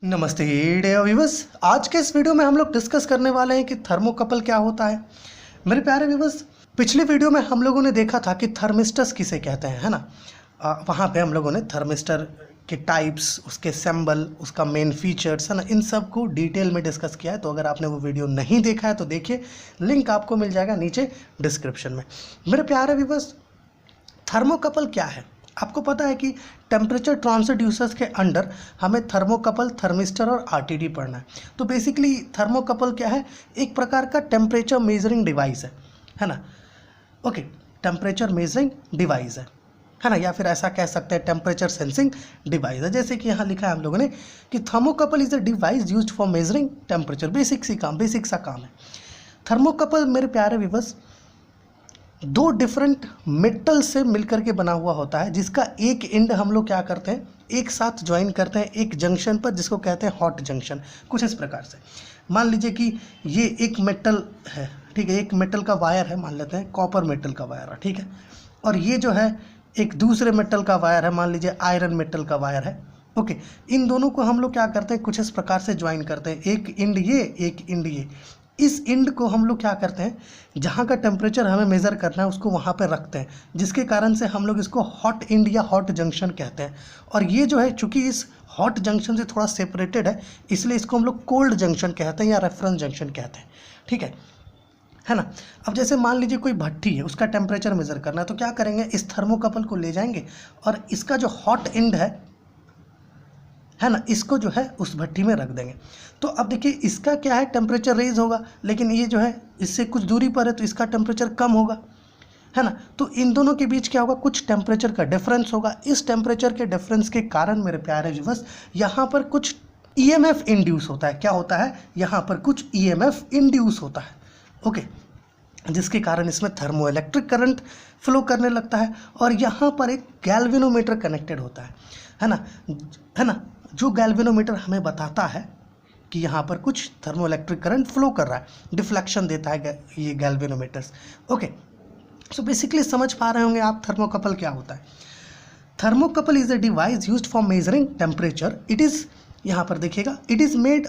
नमस्ते dear viewers. आज के इस वीडियो में हम लोग डिस्कस करने वाले हैं कि थर्मोकपल क्या होता है। मेरे प्यारे व्यूवर्स, पिछले वीडियो में हम लोगों ने देखा था कि थर्मिस्टर्स किसे कहते हैं, है ना। वहाँ पे हम लोगों ने थर्मिस्टर के टाइप्स, उसके सिंबल, उसका मेन फीचर्स, है ना, इन सब को डिटेल में डिस्कस किया है। तो अगर आपने वो वीडियो नहीं देखा है तो देखिए, लिंक आपको मिल जाएगा नीचे डिस्क्रिप्शन में। मेरे प्यारे व्यूवर्स, थर्मोकपल क्या है? आपको पता है कि टेम्परेचर ट्रांसड्यूसर्स के अंडर हमें थर्मोकपल, थर्मिस्टर और आरटीडी पढ़ना है। तो बेसिकली थर्मोकपल क्या है? एक प्रकार का टेम्परेचर मेजरिंग डिवाइस है ना। ओके, टेम्परेचर मेजरिंग डिवाइस है ना, या फिर ऐसा कह सकते हैं टेम्परेचर सेंसिंग डिवाइस है। जैसे कि यहाँ लिखा है हम लोगों ने कि thermocouple is a device used for measuring temperature. Basic सा काम है थर्मोकपल। मेरे प्यारे व्यूअर्स, दो डिफरेंट मेटल से मिलकर के बना हुआ होता है, जिसका एक एंड हम लोग क्या करते हैं, एक साथ ज्वाइन करते हैं एक जंक्शन पर, जिसको कहते हैं हॉट जंक्शन। कुछ इस प्रकार से मान लीजिए कि ये एक मेटल है, ठीक है, एक मेटल का वायर है, मान लेते हैं कॉपर मेटल का वायर है, ठीक है, और ये जो है एक दूसरे मेटल का वायर है, मान लीजिए आयरन मेटल का वायर है। ओके, इन दोनों को हम लोग क्या करते हैं, कुछ इस प्रकार से ज्वाइन करते हैं, एक एंड ये, एक एंड ये। इस एंड को हम लोग क्या करते हैं, जहाँ का टेम्परेचर हमें मेज़र करना है उसको वहाँ पर रखते हैं, जिसके कारण से हम लोग इसको हॉट एंड या हॉट जंक्शन कहते हैं। और ये जो है, चूँकि इस हॉट जंक्शन से थोड़ा सेपरेटेड है, इसलिए इसको हम लोग कोल्ड जंक्शन कहते हैं या रेफरेंस जंक्शन कहते हैं, ठीक है ना। अब जैसे मान लीजिए कोई भट्टी है, उसका टेम्परेचर मेज़र करना है, तो क्या करेंगे, इस थर्मोकपल को ले जाएंगे और इसका जो हॉट एंड है ना, इसको जो है उस भट्टी में रख देंगे। तो अब देखिए, इसका क्या है, टेम्परेचर रेज होगा, लेकिन ये जो है इससे कुछ दूरी पर है तो इसका टेम्परेचर कम होगा, है ना। तो इन दोनों के बीच क्या होगा, कुछ टेम्परेचर का डिफरेंस होगा। इस टेम्परेचर के डिफरेंस के कारण मेरे प्यारे व्यूअर्स, यहाँ पर कुछ ईएमएफ इंड्यूस होता है। क्या होता है, यहाँ पर कुछ ईएमएफ इंड्यूस होता है, ओके, जिसके कारण इसमें थर्मोइलेक्ट्रिक करंट फ्लो करने लगता है। और यहाँ पर एक गैल्वेनोमीटर कनेक्टेड होता है ना, जो गैल्वेनोमीटर हमें बताता है कि यहाँ पर कुछ थर्मोइलेक्ट्रिक करंट फ्लो कर रहा है, डिफ्लेक्शन देता है ये गैल्वेनोमीटर्स। ओके, सो बेसिकली समझ पा रहे होंगे आप थर्मोकपल क्या होता है। Thermocouple is a device used for measuring temperature. It is, यहाँ पर देखिएगा, it is made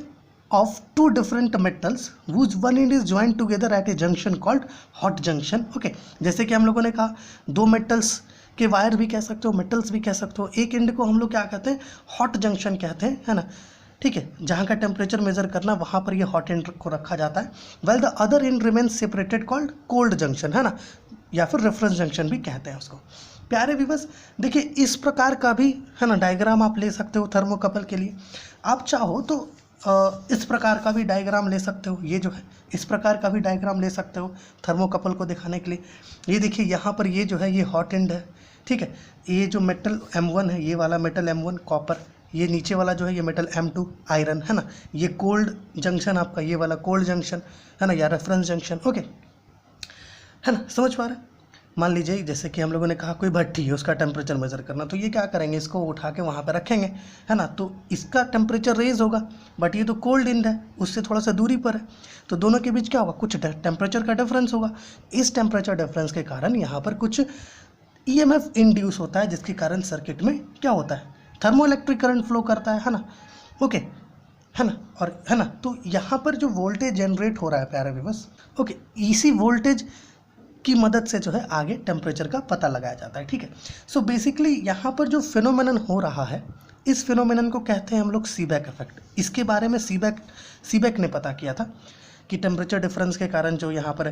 of two different metals whose one end is joined together at a junction called hot junction। Okay, जैसे कि हम लोगों ने कहा, दो मेटल्स के वायर भी कह सकते हो, मेटल्स भी कह सकते हो, एक एंड को हम लोग क्या कहते हैं, हॉट जंक्शन कहते हैं, है ना, ठीक है, जहाँ का टेम्परेचर मेजर करना वहाँ पर ये हॉट एंड को रखा जाता है। Well the other and remains separated called cold junction, है ना, या फिर रेफरेंस जंक्शन भी कहते हैं उसको। प्यारे व्यूअर्स, देखिए इस प्रकार का भी, है ना, डायग्राम आप ले सकते हो थर्मोकपल के लिए। आप चाहो तो इस प्रकार का भी डायग्राम ले सकते हो, ये जो है इस प्रकार का भी डायग्राम ले सकते हो थर्मोकपल को दिखाने के लिए। ये देखिए, यहाँ पर ये जो है ये हॉट एंड है, ठीक है, ये जो मेटल M1 है, ये वाला मेटल M1 कॉपर, ये नीचे वाला जो है ये मेटल M2 आयरन, है ना, ये कोल्ड जंक्शन आपका, ये वाला कोल्ड जंक्शन, है ना, या रेफरेंस जंक्शन। ओके, है ना, समझ पा रहे हैं। मान लीजिए जैसे कि हम लोगों ने कहा कोई भट्टी है, उसका टेम्परेचर मेज़र करना, तो ये क्या करेंगे, इसको उठा के वहाँ पे रखेंगे, है ना, तो इसका टेम्परेचर रेज होगा, बट ये तो कोल्ड एंड है, उससे थोड़ा सा दूरी पर है, तो दोनों के बीच क्या होगा, कुछ टेम्परेचर का डिफरेंस होगा। इस टेम्परेचर डिफरेंस के कारण यहाँ पर कुछ ईएमएफ इंड्यूस होता है, जिसके कारण सर्किट में क्या होता है, थर्मोइलेक्ट्रिक करंट फ्लो करता है ना, ओके, है ना, और है ना, तो यहाँ पर जो वोल्टेज जनरेट हो रहा है प्यारे व्यूअर्स, ओके, इसी वोल्टेज की मदद से जो है आगे टेम्परेचर का पता लगाया जाता है, ठीक है। सो बेसिकली यहाँ पर जो फिनोमेनन हो रहा है, इस फिनोमेनन को कहते हैं हम लोग सीबेक इफेक्ट। इसके बारे में सीबेक ने पता किया था कि टेम्परेचर डिफरेंस के कारण जो यहाँ पर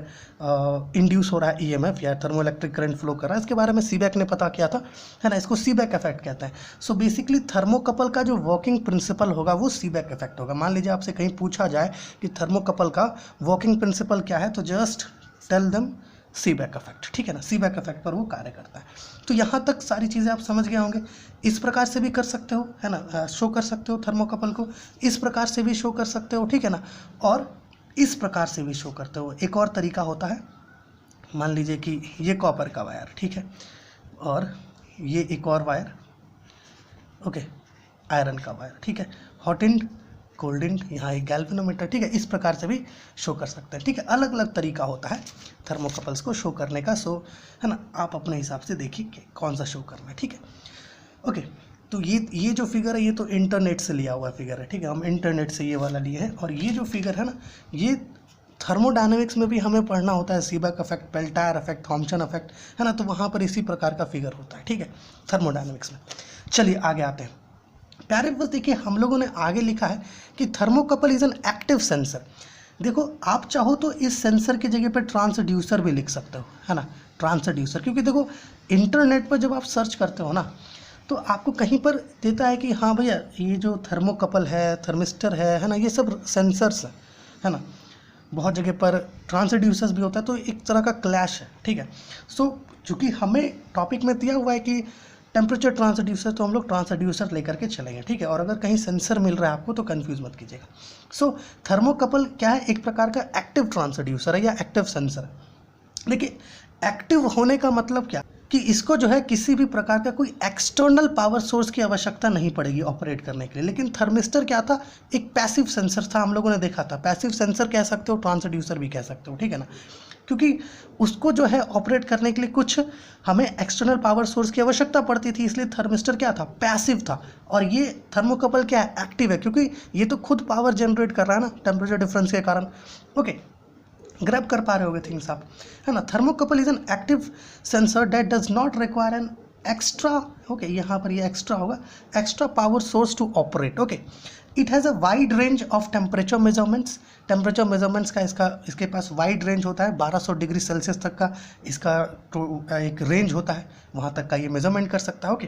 इंड्यूस हो रहा है ईएमएफ या थर्मोइलेक्ट्रिक करंट फ्लो कर रहा है, इसके बारे में सीबेक ने पता किया था, है ना, इसको सीबेक इफेक्ट कहते हैं। सो बेसिकली थर्मोकपल का जो वर्किंग प्रिंसिपल होगा वो सीबेक इफेक्ट होगा। मान लीजिए आपसे कहीं पूछा जाए कि थर्मोकपल का वर्किंग प्रिंसिपल क्या है, तो just tell them Seebeck effect, ठीक है ना, सीबेक इफेक्ट पर वो कार्य करता है। तो यहाँ तक सारी चीज़ें आप समझ गए होंगे। इस प्रकार से भी कर सकते हो, है ना, शो कर सकते हो थर्मोकपल को, इस प्रकार से भी शो कर सकते हो, ठीक है ना, और इस प्रकार से भी शो करते हो। एक और तरीका होता है, मान लीजिए कि ये कॉपर का वायर, ठीक है, और ये एक और वायर, ओके, आयरन का वायर, ठीक है, हॉट एंड कोल्ड एंड, यहाँ एक गैल्वेनोमीटर, ठीक है, इस प्रकार से भी शो कर सकते हैं, ठीक है। अलग अलग तरीका होता है थर्मोकपल्स को शो करने का, सो है ना, आप अपने हिसाब से देखिए कि कौन सा शो करना है, ठीक है, ओके। तो ये जो फिगर है ये तो इंटरनेट से लिया हुआ फिगर है, ठीक है, हम इंटरनेट से ये वाला लिए हैं। और ये जो फिगर है ना, ये थर्मोडायनेमिक्स में भी हमें पढ़ना होता है, Seebeck effect, Peltier effect, Thomson effect, है ना, तो वहाँ पर इसी प्रकार का फिगर होता है, ठीक है, थर्मोडायनेमिक्स में। चलिए आगे आते हैं। प्यारे बस देखिए, हम लोगों ने आगे लिखा है कि thermocouple is an active sensor. देखो आप चाहो तो इस सेंसर की जगह पे ट्रांसड्यूसर भी लिख सकते हो, है ना, ट्रांसड्यूसर, क्योंकि देखो इंटरनेट पर जब आप सर्च करते हो ना तो आपको कहीं पर देता है कि हाँ भैया ये जो थर्मोकपल है, थर्मिस्टर है ना, ये सब सेंसर्स है ना। बहुत जगह पर ट्रांसड्यूसर्स भी होता है, तो एक तरह का क्लैश है, ठीक है। सो चूँकि हमें टॉपिक में दिया हुआ है कि टेम्परेचर ट्रांसड्यूसर, तो हम लोग ट्रांसड्यूसर लेकर के चलेंगे, ठीक है। और अगर कहीं सेंसर मिल रहा है आपको तो कंफ्यूज मत कीजिएगा। सो थर्मोकपल क्या है, एक प्रकार का एक्टिव ट्रांसड्यूसर है या एक्टिव सेंसर है। देखिए एक्टिव होने का मतलब क्या कि इसको जो है किसी भी प्रकार का कोई एक्सटर्नल पावर सोर्स की आवश्यकता नहीं पड़ेगी ऑपरेट करने के लिए। लेकिन थर्मिस्टर क्या था, एक पैसिव सेंसर था, हम लोगों ने देखा था। पैसिव सेंसर कह सकते हो, ट्रांसड्यूसर भी कह सकते हो, ठीक है ना, क्योंकि उसको जो है ऑपरेट करने के लिए कुछ हमें एक्सटर्नल पावर सोर्स की आवश्यकता पड़ती थी, इसलिए थर्मिस्टर क्या था, पैसिव था। और ये थर्मोकपल क्या है, एक्टिव है, क्योंकि ये तो खुद पावर जनरेट कर रहा है ना टेम्परेचर डिफरेंस के कारण। ओके, ग्रैब कर पा रहे होगे थिंग्स आप, है ना। Thermocouple is an active sensor that does not require an extra, okay, यहाँ पर ये एक्स्ट्रा होगा, extra power source to operate. Okay, it has a wide range of temperature measurements. Temperature measurements का इसके पास वाइड रेंज होता है, 1200 degree Celsius तक का इसका एक रेंज होता है, वहाँ तक का ये मेजरमेंट कर सकता है। ओके,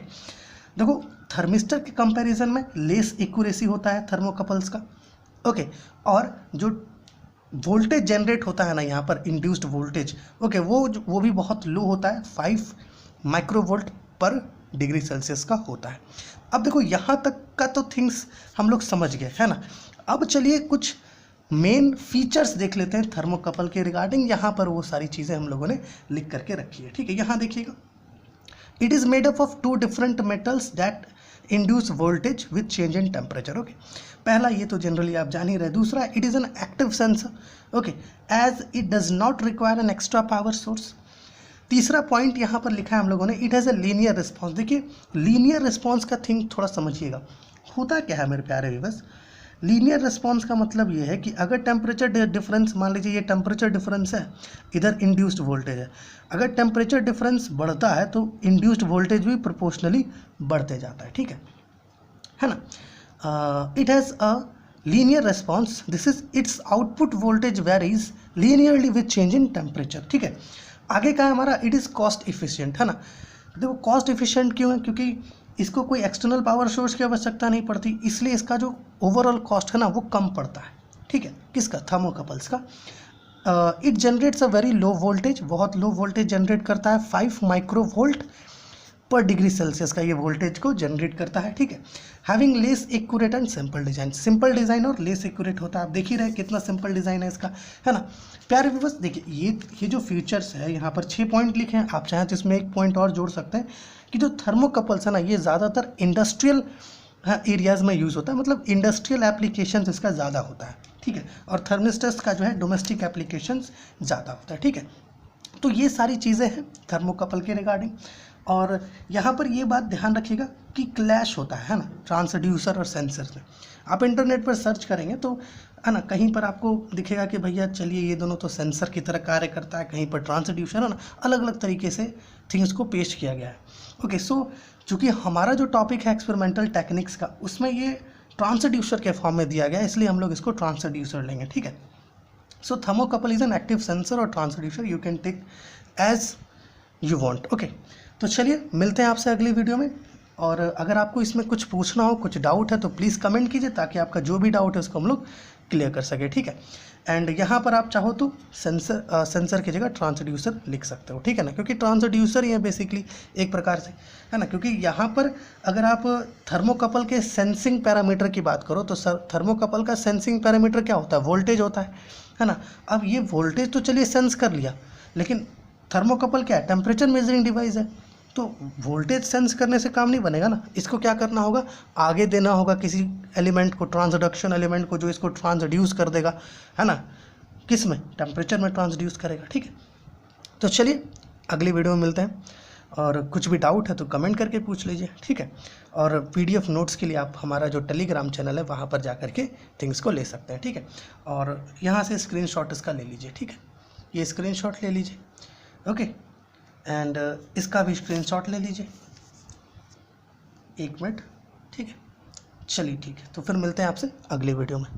देखो थर्मिस्टर के कंपैरिजन में लेस एक्यूरेसी होता है थर्मोकपल्स का। ओके, और जो वोल्टेज जनरेट होता है ना यहाँ पर, इंड्यूस्ड वोल्टेज, ओके, वो भी बहुत लो होता है, 5 माइक्रोवोल्ट पर डिग्री सेल्सियस का होता है। अब देखो यहाँ तक का तो थिंग्स हम लोग समझ गए, है ना। अब चलिए कुछ मेन फीचर्स देख लेते हैं थर्मोकपल के रिगार्डिंग। यहाँ पर वो सारी चीज़ें हम लोगों ने लिख करके रखी है, ठीक है। यहाँ देखिएगा, it is made up of 2 different metals that induce voltage with change in temperature. Okay, पहला ये तो जनरली आप जान ही रहे। दूसरा, it is an active sensor, okay, as it does not require an extra power source. तीसरा point यहाँ पर लिखा है हम लोगों ने, it has a linear response. देखिए लीनियर रिस्पॉन्स का थिंग थोड़ा समझिएगा, होता क्या है मेरे प्यारे व्यूअर्स। लीनियर रिस्पॉन्स का मतलब ये है कि अगर टेम्परेचर डिफरेंस, मान लीजिए ये टेम्परेचर डिफरेंस है, इधर इंड्यूस्ड वोल्टेज है, अगर टेम्परेचर डिफरेंस बढ़ता है तो इंड्यूस्ड वोल्टेज भी प्रोपोर्शनली बढ़ते जाता है, ठीक है ना। It has a linear response, this is it's output voltage varies linearly with change in temperature, ठीक है। आगे का है हमारा, इट इज़ कॉस्ट इफिशिएंट, है ना। देखो कॉस्ट इफिशिएंट क्यों है, क्योंकि इसको कोई एक्सटर्नल पावर सोर्स की आवश्यकता नहीं पड़ती, इसलिए इसका जो ओवरऑल कॉस्ट है ना वो कम पड़ता है, ठीक है, किसका, थर्मोकपल्स का। It generates a very low voltage, बहुत लो वोल्टेज जनरेट करता है, 5 माइक्रोवोल्ट पर डिग्री सेल्सियस का ये वोल्टेज को जनरेट करता है, ठीक है। Having less accurate and simple design, simple design और लेस एक्यूरेट होता है। आप देख ही रहे कितना सिंपल डिज़ाइन है इसका, है ना। प्यारे व्यूअर्स देखिए, ये जो फीचर्स है यहाँ पर 6 पॉइंट लिखे हैं, आप चाहें तो इसमें 1 पॉइंट और जोड़ सकते हैं कि जो थर्मोकपल्स है ना ये ज़्यादातर इंडस्ट्रियल एरियाज़ में यूज़ होता है, मतलब इंडस्ट्रियल एप्लीकेशंस इसका ज़्यादा होता है, ठीक है। और थर्मिस्टर्स का जो है डोमेस्टिक एप्लीकेशंस ज़्यादा होता है, ठीक है। तो ये सारी चीज़ें हैं थर्मोकपल के रिगार्डिंग। और यहाँ पर ये बात ध्यान रखिएगा कि क्लैश होता है ना ट्रांसड्यूसर और सेंसर में। आप इंटरनेट पर सर्च करेंगे तो है ना, कहीं पर आपको दिखेगा कि भैया चलिए ये दोनों तो सेंसर की तरह कार्य करता है, कहीं पर ट्रांसड्यूसर, है ना, अलग अलग तरीके से थिंग्स को पेश किया गया है। ओके, सो चूँकि हमारा जो टॉपिक है एक्सपेरिमेंटल टेक्निक्स का, उसमें ये ट्रांसड्यूसर के फॉर्म में दिया गया है, इसलिए हम लोग इसको ट्रांसड्यूसर लेंगे, ठीक है। So thermocouple is an active sensor और transducer, you can take as you want. Okay, तो चलिए मिलते हैं आपसे अगली वीडियो में। और अगर आपको इसमें कुछ पूछना हो, कुछ डाउट है तो प्लीज़ कमेंट कीजिए, ताकि आपका जो भी डाउट है उसको हम लोग क्लियर कर सके, ठीक है। एंड यहाँ पर आप चाहो तो सेंसर की जगह ट्रांसड्यूसर लिख सकते हो, ठीक है ना, क्योंकि ट्रांसड्यूसर ही है बेसिकली एक प्रकार से, है ना। क्योंकि यहाँ पर अगर आप थर्मोकपल के सेंसिंग पैरामीटर की बात करो तो सर थर्मोकपल का सेंसिंग पैरामीटर क्या होता है, वोल्टेज होता है ना। अब ये वोल्टेज तो चलिए सेंस कर लिया, लेकिन थर्मोकपल क्या है, टेम्परेचर मेजरिंग डिवाइस है, तो वोल्टेज सेंस करने से काम नहीं बनेगा ना। इसको क्या करना होगा, आगे देना होगा किसी एलिमेंट को, ट्रांसडक्शन एलिमेंट को, जो इसको ट्रांसड्यूस कर देगा, है ना, किस में, टेम्परेचर में ट्रांसड्यूस करेगा, ठीक है। तो चलिए अगली वीडियो में मिलते हैं। और कुछ भी डाउट है तो कमेंट करके पूछ लीजिए, ठीक है। और PDF नोट्स के लिए आप हमारा जो टेलीग्राम चैनल है वहाँ पर जा कर के थिंग्स को ले सकते हैं, ठीक है। और यहाँ से स्क्रीनशॉट इसका ले लीजिए, ठीक है, ये स्क्रीनशॉट ले लीजिए, ओके। एंड इसका भी स्क्रीनशॉट ले लीजिए, 1 मिनट, ठीक है। चलिए ठीक है, तो फिर मिलते हैं आपसे अगले वीडियो में।